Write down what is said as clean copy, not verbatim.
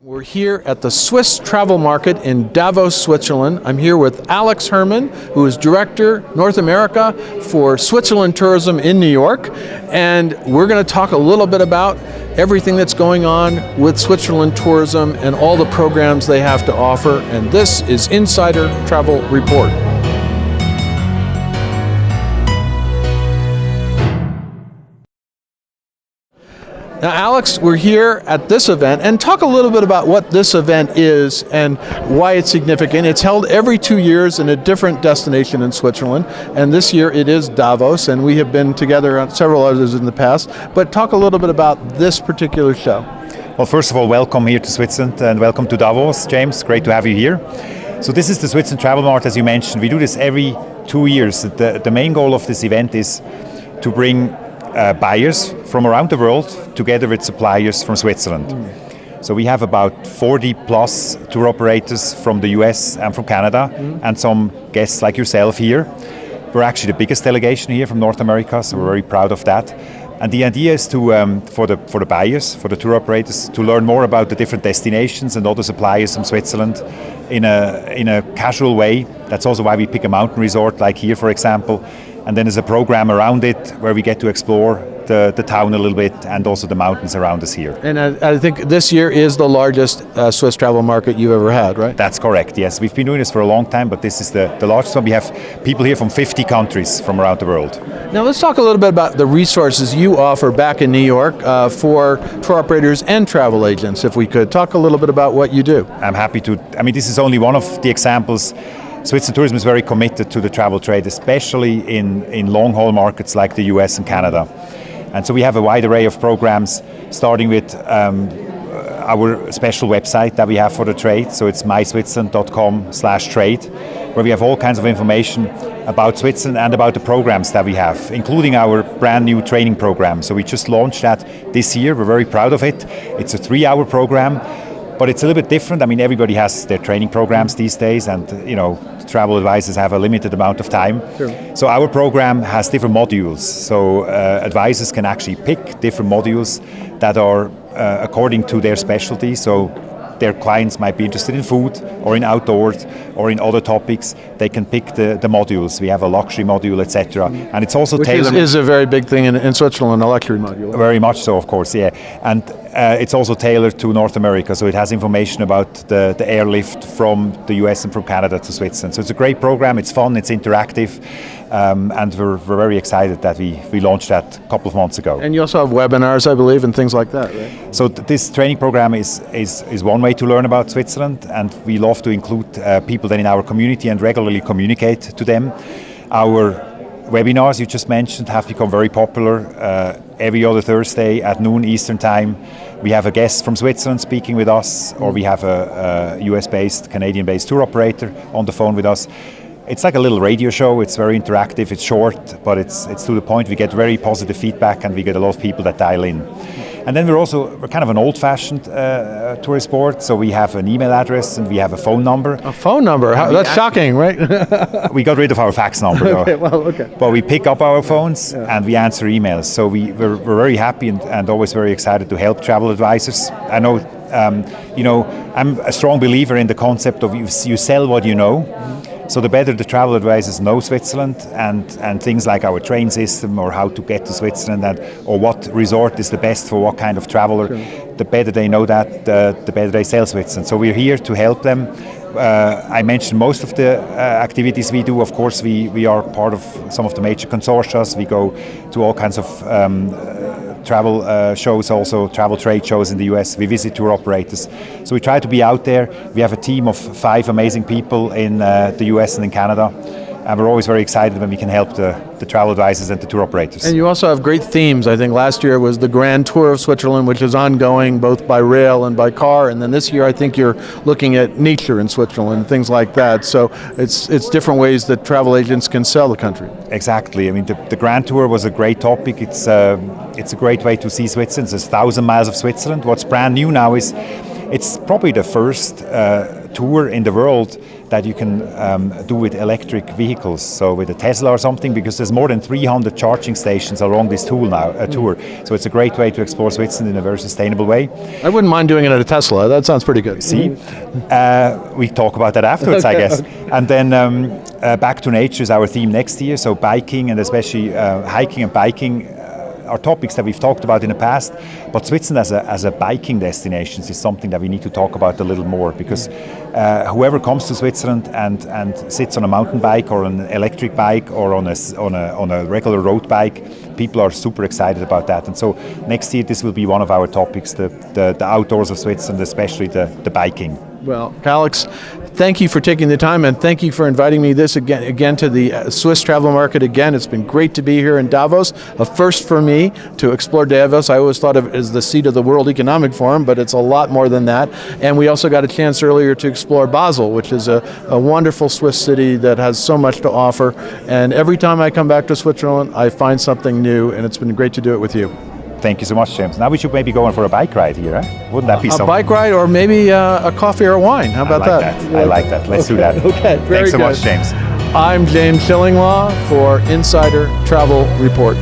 We're here at the Swiss Travel Market in Davos, Switzerland. I'm here with Alex Herman, who is Director North America for Switzerland Tourism in New York. And we're going to talk a little bit about everything that's going on with Switzerland Tourism and all the programs they have to offer. And this is Insider Travel Report. Now, Alex, we're here at this event, and talk a little bit about what this event is and why it's significant. It's held every 2 years in a different destination in Switzerland, and this year it is Davos, and we have been together on several others in the past. But talk a little bit about this particular show. Well, first of all, welcome here to Switzerland and welcome to Davos, James. Great to have you here. So this is the Switzerland Travel Mart, as you mentioned. We do this every 2 years. The main goal of this event is to bring buyers from around the world together with suppliers from Switzerland. So we have about 40 plus tour operators from the US and from Canada and some guests like yourself here. We're actually the biggest delegation here from North America, so we're very proud of that. And the idea is to for the buyers, for the tour operators, to learn more about the different destinations and other suppliers from Switzerland in a casual way. That's also why we pick a mountain resort like here, for example. And then there's a program around it where we get to explore the town a little bit and also the mountains around us here. And I think this year is the largest Swiss travel market you've ever had, right? That's correct, yes. We've been doing this for a long time, but this is the largest one. We have people here from 50 countries from around the world. Now let's talk a little bit about the resources you offer back in New York for tour operators and travel agents, if we could. Talk a little bit about what you do. I'm happy to. I mean, this is only one of the examples. Switzerland Tourism is very committed to the travel trade, especially in long-haul markets like the US and Canada. And so we have a wide array of programs, starting with our special website that we have for the trade. So it's myswitzerland.com/trade, where we have all kinds of information about Switzerland and about the programs that we have, including our brand new training program. So we just launched that this year. We're very proud of it. It's a 3-hour program. But it's a little bit different. I mean, everybody has their training programs these days, and travel advisors have a limited amount of time. Sure. So our program has different modules. So advisors can actually pick different modules that are according to their specialty. So their clients might be interested in food or in outdoors or in other topics. They can pick the modules. We have a luxury module, etc. And it's also tailored. Which is a very big thing in Switzerland, a luxury module. Very much so, of course, yeah. And it's also tailored to North America, so it has information about the airlift from the US and from Canada to Switzerland. So it's a great program, it's fun, it's interactive, and we're very excited that we launched that a couple of months ago. And you also have webinars, I believe, and things like that, right? So this training program is one way to learn about Switzerland, and we love to include people then in our community and regularly communicate to them. Our webinars you just mentioned have become very popular. Every other Thursday at noon Eastern Time, we have a guest from Switzerland speaking with us, or we have a US-based, Canadian-based tour operator on the phone with us. It's like a little radio show. It's very interactive. It's short, but it's to the point. We get very positive feedback, and we get a lot of people that dial in. And then we're kind of an old-fashioned tourist board, so we have an email address and we have a phone number. A phone number? That's shocking, right? We got rid of our fax number, though. Okay. But we pick up our phones and we answer emails. So we're very happy and always very excited to help travel advisors. I know, I'm a strong believer in the concept of you sell what you know. So the better the travel advisors know Switzerland and things like our train system or how to get to Switzerland or what resort is the best for what kind of traveler, the better they know that, the better they sell Switzerland. So we're here to help them. I mentioned most of the activities we do. Of course, we are part of some of the major consortia. We go to all kinds of travel shows, also travel trade shows in the US. We visit tour operators. So we try to be out there. We have a team of 5 amazing people in the US and in Canada. And we're always very excited when we can help the travel advisors and the tour operators. And you also have great themes. I think last year was the Grand Tour of Switzerland, which is ongoing both by rail and by car. And then this year I think you're looking at nature in Switzerland, things like that. So it's different ways that travel agents can sell the country. Exactly. I mean, the Grand Tour was a great topic. It's a great way to see Switzerland. There's 1,000 miles of Switzerland. What's brand new now is it's probably the first tour in the world that you can do with electric vehicles, so with a Tesla or something, because there's more than 300 charging stations along this tour. So it's a great way to explore Switzerland in a very sustainable way. I wouldn't mind doing it at a Tesla. That sounds pretty good. See, we talk about that afterwards, I guess. And then back to nature is our theme next year. So biking, and especially hiking and biking, are topics that we've talked about in the past, but Switzerland as a biking destination is something that we need to talk about a little more, because whoever comes to Switzerland and sits on a mountain bike or an electric bike or on a regular road bike, people are super excited about that. And so next year this will be one of our topics, the outdoors of Switzerland, especially the biking. Well, Alex, thank you for taking the time, and thank you for inviting me again to the Swiss travel market again. It's been great to be here in Davos, a first for me to explore Davos. I always thought of it as the seat of the World Economic Forum, but it's a lot more than that. And we also got a chance earlier to explore Basel, which is a wonderful Swiss city that has so much to offer. And every time I come back to Switzerland, I find something new, and it's been great to do it with you. Thank you so much, James. Now we should maybe go on for a bike ride here, eh? Wouldn't that be something? A bike ride, or maybe a coffee or a wine. How about that? I like that. Let's do that. Okay, very Thanks so good. much, James. I'm James Shillinglaw for Insider Travel Report.